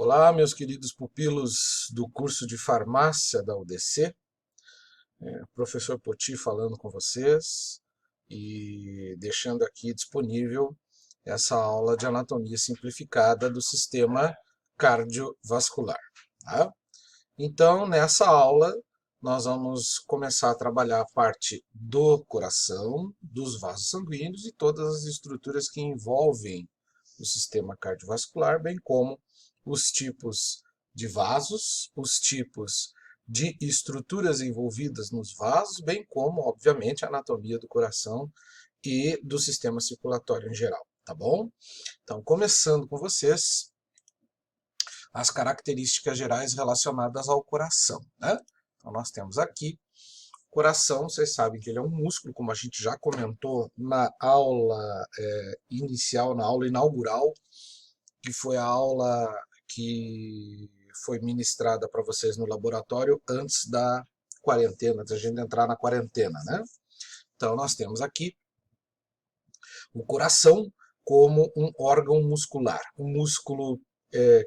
Olá, meus queridos pupilos do curso de farmácia da UDC, professor Poti falando com vocês e deixando aqui disponível essa aula de anatomia simplificada do sistema cardiovascular. Tá? Então, nessa aula, nós vamos começar a trabalhar a parte do coração, dos vasos sanguíneos e todas as estruturas que envolvem o sistema cardiovascular, bem como os tipos de vasos, os tipos de estruturas envolvidas nos vasos, bem como, obviamente, a anatomia do coração e do sistema circulatório em geral, tá bom? Então, começando com vocês, as características gerais relacionadas ao coração, né? Então, nós temos aqui o coração, vocês sabem que ele é um músculo, como a gente já comentou na aula inicial, na aula inaugural, que foi a aula que foi ministrada para vocês no laboratório antes da quarentena, antes de a gente entrar na quarentena, né? Então, nós temos aqui o coração como um órgão muscular, um músculo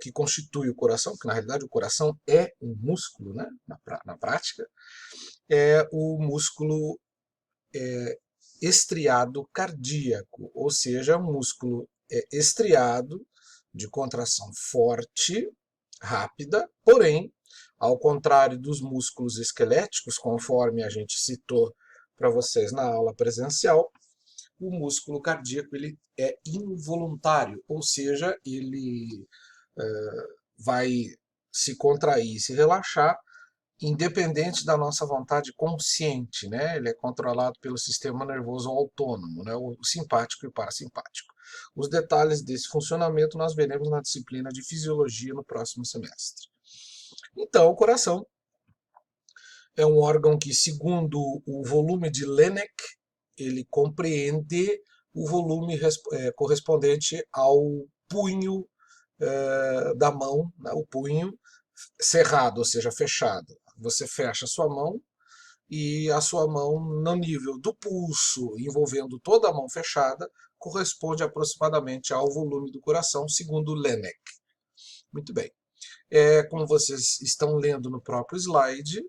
que constitui o coração, que na realidade o coração é um músculo, né, na prática, é o músculo estriado cardíaco, ou seja, um músculo estriado de contração forte, rápida, porém, ao contrário dos músculos esqueléticos, conforme a gente citou para vocês na aula presencial, o músculo cardíaco ele é involuntário, ou seja, ele vai se contrair e se relaxar independente da nossa vontade consciente, né? Ele é controlado pelo sistema nervoso autônomo, né? O simpático e o parasimpático. Os detalhes desse funcionamento nós veremos na disciplina de fisiologia no próximo semestre. Então, o coração é um órgão que, segundo o volume de Lennec, ele compreende o volume correspondente ao punho da mão, né? O punho cerrado, ou seja, fechado. Você fecha a sua mão e a sua mão no nível do pulso, envolvendo toda a mão fechada, corresponde aproximadamente ao volume do coração, segundo Lennec. Muito bem. Como vocês estão lendo no próprio slide,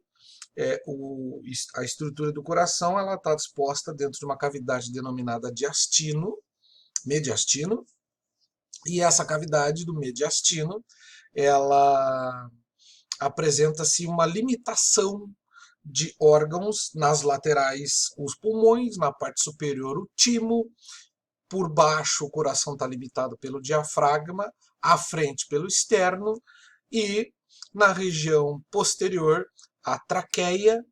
a estrutura do coração ela está disposta dentro de uma cavidade denominada diastino, mediastino, e essa cavidade do mediastino, ela apresenta-se uma limitação de órgãos nas laterais, os pulmões, na parte superior o timo, por baixo o coração está limitado pelo diafragma, à frente pelo externo e na região posterior a traqueia,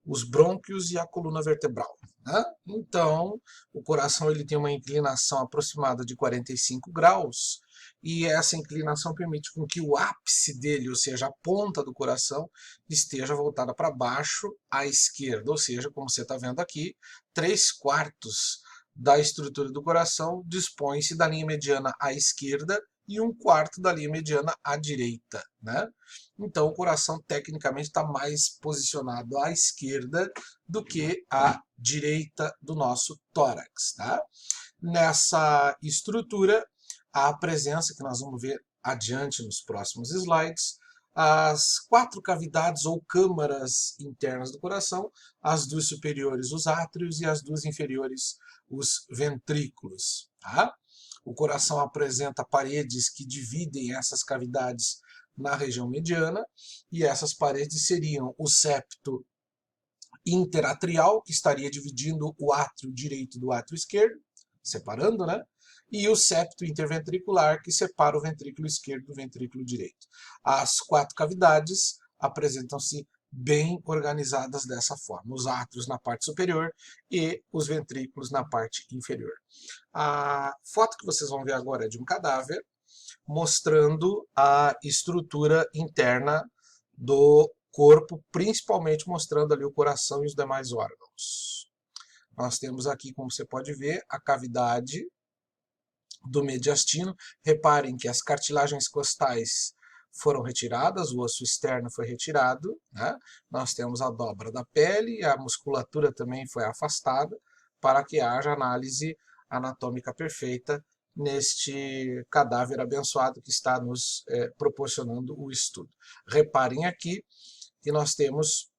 os brônquios e a coluna vertebral. Né? Então, o coração ele tem uma inclinação aproximada de 45 graus e essa inclinação permite com que o ápice dele, ou seja, a ponta do coração, esteja voltada para baixo à esquerda, ou seja, como você está vendo aqui, 3/4 da estrutura do coração dispõe-se da linha mediana à esquerda e 1/4 da linha mediana à direita, né? Então o coração tecnicamente está mais posicionado à esquerda do que à direita do nosso tórax, tá? Nessa estrutura, há a presença, que nós vamos ver adiante nos próximos slides, as 4 cavidades ou câmaras internas do coração, as 2 superiores, os átrios, e as 2 inferiores, os ventrículos. Tá? O coração apresenta paredes que dividem essas cavidades na região mediana, e essas paredes seriam o septo interatrial, que estaria dividindo o átrio direito do átrio esquerdo, separando, né? E o septo interventricular, que separa o ventrículo esquerdo do ventrículo direito. As 4 cavidades apresentam-se bem organizadas dessa forma, os átrios na parte superior e os ventrículos na parte inferior. A foto que vocês vão ver agora é de um cadáver, mostrando a estrutura interna do corpo, principalmente mostrando ali o coração e os demais órgãos. Nós temos aqui, como você pode ver, a cavidade do mediastino. Reparem que as cartilagens costais foram retiradas, o osso externo foi retirado, né? Nós temos a dobra da pele, a musculatura também foi afastada, para que haja análise anatômica perfeita neste cadáver abençoado que está nos proporcionando o estudo. Reparem aqui que nós temos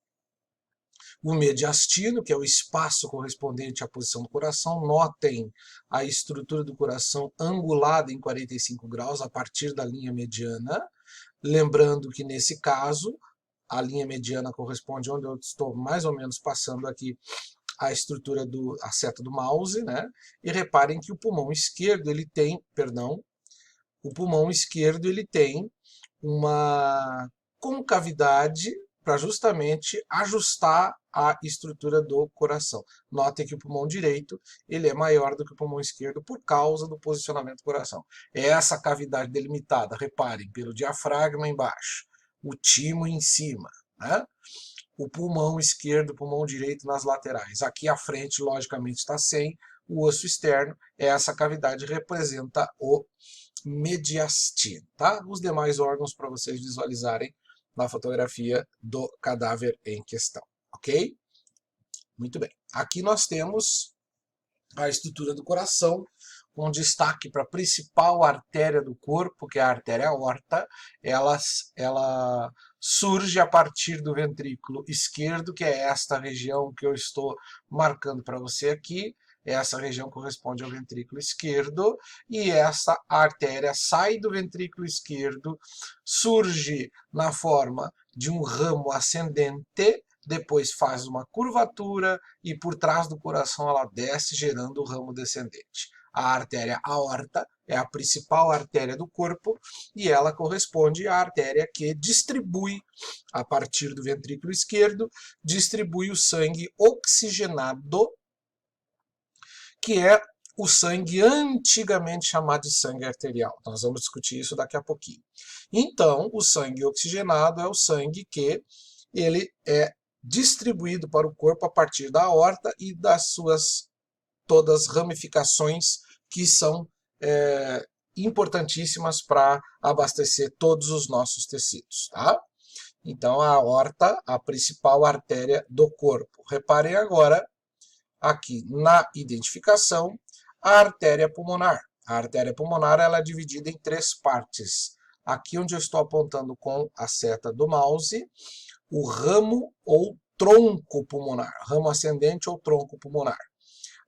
o mediastino, que é o espaço correspondente à posição do coração. Notem a estrutura do coração angulada em 45 graus a partir da linha mediana. Lembrando que nesse caso, a linha mediana corresponde onde eu estou mais ou menos passando aqui a estrutura a seta do mouse, né? E reparem que o pulmão esquerdo ele tem, uma concavidade para justamente ajustar a estrutura do coração. Notem que o pulmão direito ele é maior do que o pulmão esquerdo por causa do posicionamento do coração. É essa cavidade delimitada, reparem, pelo diafragma embaixo, o timo em cima, né? O pulmão esquerdo, o pulmão direito nas laterais. Aqui à frente, logicamente, está sem o osso externo. Essa cavidade representa o mediastino, tá? Os demais órgãos para vocês visualizarem na fotografia do cadáver em questão, ok? Muito bem. Aqui nós temos a estrutura do coração, com destaque para a principal artéria do corpo, que é a artéria aorta. Ela surge a partir do ventrículo esquerdo, que é esta região que eu estou marcando para você aqui. Essa região corresponde ao ventrículo esquerdo, e essa artéria sai do ventrículo esquerdo, surge na forma de um ramo ascendente, depois faz uma curvatura e por trás do coração ela desce, gerando o ramo descendente. A artéria aorta é a principal artéria do corpo e ela corresponde à artéria que distribui, a partir do ventrículo esquerdo, distribui o sangue oxigenado, que é o sangue antigamente chamado de sangue arterial. Nós vamos discutir isso daqui a pouquinho. Então, o sangue oxigenado é o sangue que ele é distribuído para o corpo a partir da aorta e das suas todas ramificações que são importantíssimas para abastecer todos os nossos tecidos, tá? Então, a aorta, a principal artéria do corpo. Reparem agora aqui na identificação a artéria pulmonar. A artéria pulmonar ela é dividida em 3 partes. Aqui onde eu estou apontando com a seta do mouse, o ramo ou tronco pulmonar, ramo ascendente ou tronco pulmonar.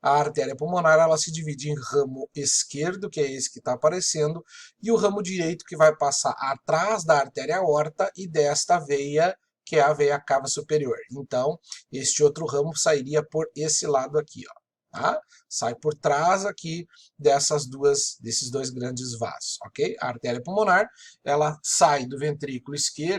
A artéria pulmonar ela se divide em ramo esquerdo, que é esse que está aparecendo, e o ramo direito, que vai passar atrás da artéria aorta e desta veia, que é a veia cava superior. Então, este outro ramo sairia por esse lado aqui, ó. Tá? Sai por trás aqui desses dois grandes vasos, ok? A artéria pulmonar, ela sai do ventrículo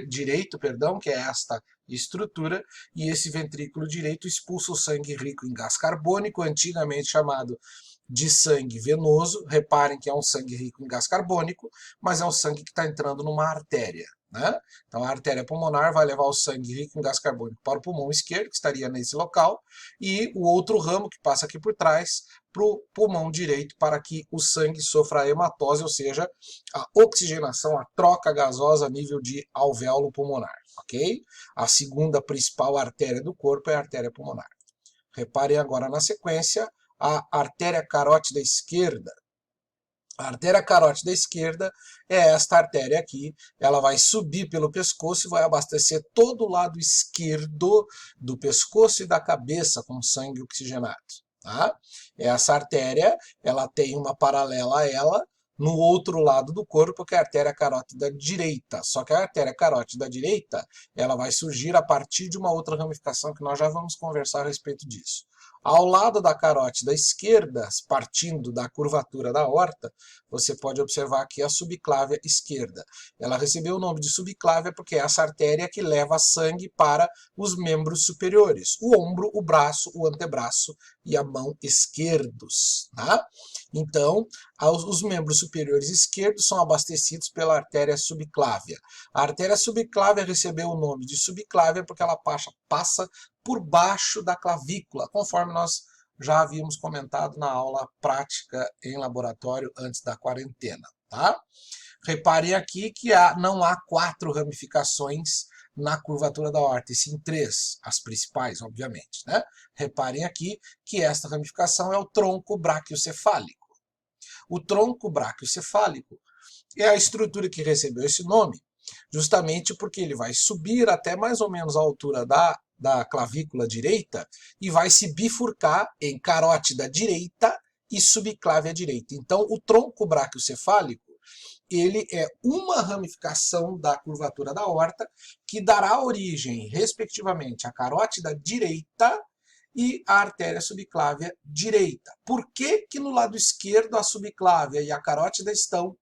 direito, que é esta estrutura, e esse ventrículo direito expulsa o sangue rico em gás carbônico, antigamente chamado de sangue venoso. Reparem que é um sangue rico em gás carbônico, mas é um sangue que está entrando numa artéria, né? Então a artéria pulmonar vai levar o sangue rico em gás carbônico para o pulmão esquerdo, que estaria nesse local, e o outro ramo que passa aqui por trás para o pulmão direito, para que o sangue sofra a hematose, ou seja, a oxigenação, a troca gasosa a nível de alvéolo pulmonar, ok? A segunda principal artéria do corpo é a artéria pulmonar. Reparem agora na sequência a artéria carótida esquerda. A artéria carótida esquerda é esta artéria aqui, ela vai subir pelo pescoço e vai abastecer todo o lado esquerdo do pescoço e da cabeça com sangue oxigenado. Tá? Essa artéria, ela tem uma paralela a ela no outro lado do corpo, que é a artéria carótida direita. Só que a artéria carótida direita, ela vai surgir a partir de uma outra ramificação que nós já vamos conversar a respeito disso. Ao lado da carótida esquerda, partindo da curvatura da aorta, você pode observar aqui a subclávia esquerda. Ela recebeu o nome de subclávia porque é essa artéria que leva sangue para os membros superiores, o ombro, o braço, o antebraço e a mão esquerdos. Tá? Então, os membros superiores esquerdos são abastecidos pela artéria subclávia. A artéria subclávia recebeu o nome de subclávia porque ela passa por baixo da clavícula, conforme nós já havíamos comentado na aula prática em laboratório antes da quarentena. Tá? Reparem aqui que não há 4 ramificações na curvatura da aorta, e sim 3, as principais, obviamente. Né? Reparem aqui que esta ramificação é o tronco braquiocefálico. O tronco braquiocefálico é a estrutura que recebeu esse nome, justamente porque ele vai subir até mais ou menos a altura da clavícula direita e vai se bifurcar em carótida direita e subclávia direita. Então, o tronco braquiocefálico, ele é uma ramificação da curvatura da aorta que dará origem, respectivamente, à carótida direita e à artéria subclávia direita. Por que que no lado esquerdo a subclávia e a carótida estão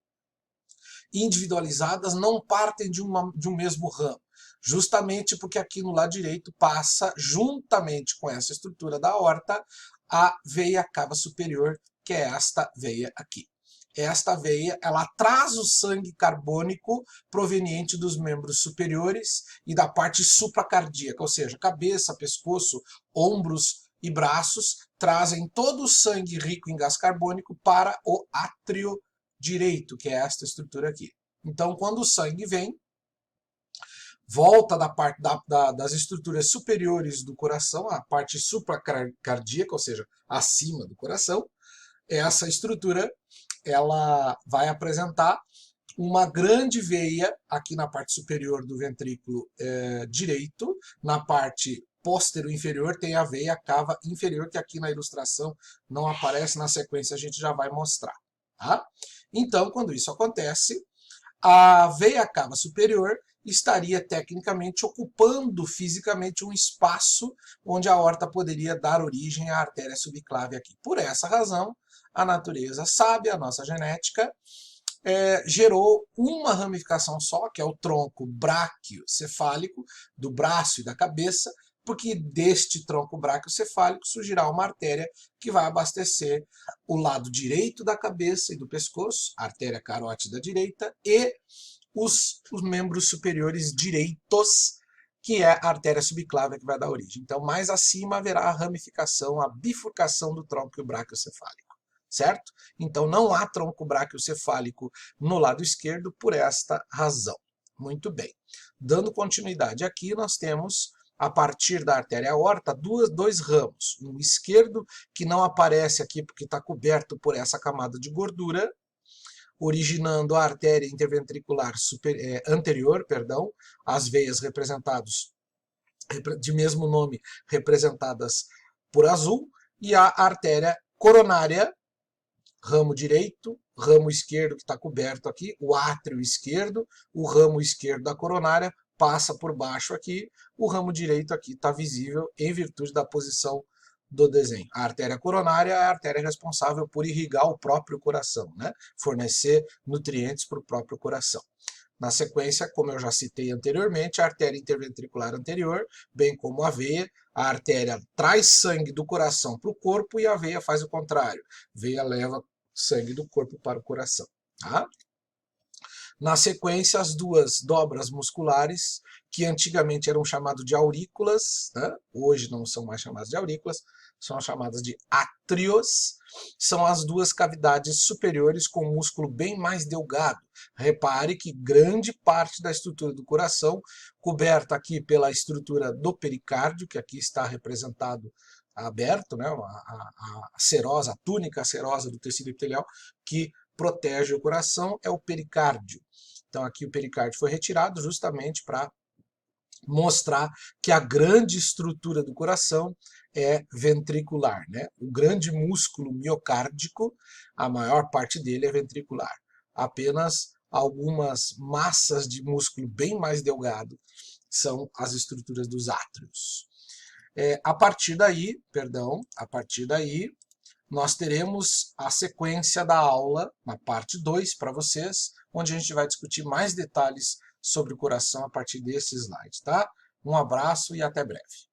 individualizadas, não partem de um mesmo ramo? Justamente porque aqui no lado direito passa, juntamente com essa estrutura da aorta, a veia cava superior, que é esta veia aqui. Esta veia, ela traz o sangue carbônico proveniente dos membros superiores e da parte supracardíaca, ou seja, cabeça, pescoço, ombros e braços, trazem todo o sangue rico em gás carbônico para o átrio direito, que é esta estrutura aqui. Então, quando o sangue vem, volta da parte das estruturas superiores do coração, a parte supracardíaca, ou seja, acima do coração, essa estrutura ela vai apresentar uma grande veia aqui na parte superior do ventrículo direito, na parte póstero-inferior tem a veia cava inferior, que aqui na ilustração não aparece, na sequência a gente já vai mostrar. Tá? Então, quando isso acontece, a veia cava superior estaria tecnicamente ocupando fisicamente um espaço onde a aorta poderia dar origem à artéria subclávia aqui. Por essa razão, a natureza sábia, a nossa genética, gerou uma ramificação só, que é o tronco braquiocefálico, do braço e da cabeça, porque deste tronco braquiocefálico surgirá uma artéria que vai abastecer o lado direito da cabeça e do pescoço, a artéria carótida direita, e os membros superiores direitos, que é a artéria subclávia que vai dar origem. Então, mais acima haverá a ramificação, a bifurcação do tronco braquiocefálico, certo? Então, não há tronco braquiocefálico no lado esquerdo por esta razão. Muito bem. Dando continuidade aqui, nós temos, a partir da artéria aorta, dois ramos. Um esquerdo, que não aparece aqui porque está coberto por essa camada de gordura, originando a artéria interventricular anterior, as veias representadas, de mesmo nome, representadas por azul, e a artéria coronária, ramo direito, ramo esquerdo que está coberto aqui, o átrio esquerdo, o ramo esquerdo da coronária passa por baixo aqui, o ramo direito aqui está visível em virtude da posição do desenho. A artéria coronária é a artéria responsável por irrigar o próprio coração, né? Fornecer nutrientes para o próprio coração. Na sequência, como eu já citei anteriormente, a artéria interventricular anterior, bem como a veia artéria traz sangue do coração para o corpo e a veia faz o contrário. A veia leva sangue do corpo para o coração. Tá? Na sequência, as duas dobras musculares, que antigamente eram chamadas de aurículas, né? Hoje não são mais chamadas de aurículas, são chamadas de átrios, são as duas cavidades superiores com um músculo bem mais delgado. Repare que grande parte da estrutura do coração, coberta aqui pela estrutura do pericárdio, que aqui está representado aberto, né? a serosa, a túnica serosa do tecido epitelial, que protege o coração, é o pericárdio. Então aqui o pericárdio foi retirado justamente para mostrar que a grande estrutura do coração é ventricular, né? O grande músculo miocárdico, a maior parte dele é ventricular. Apenas algumas massas de músculo bem mais delgado são as estruturas dos átrios. A partir daí, nós teremos a sequência da aula, na parte 2, para vocês, onde a gente vai discutir mais detalhes sobre o coração a partir desse slide, tá? Um abraço e até breve.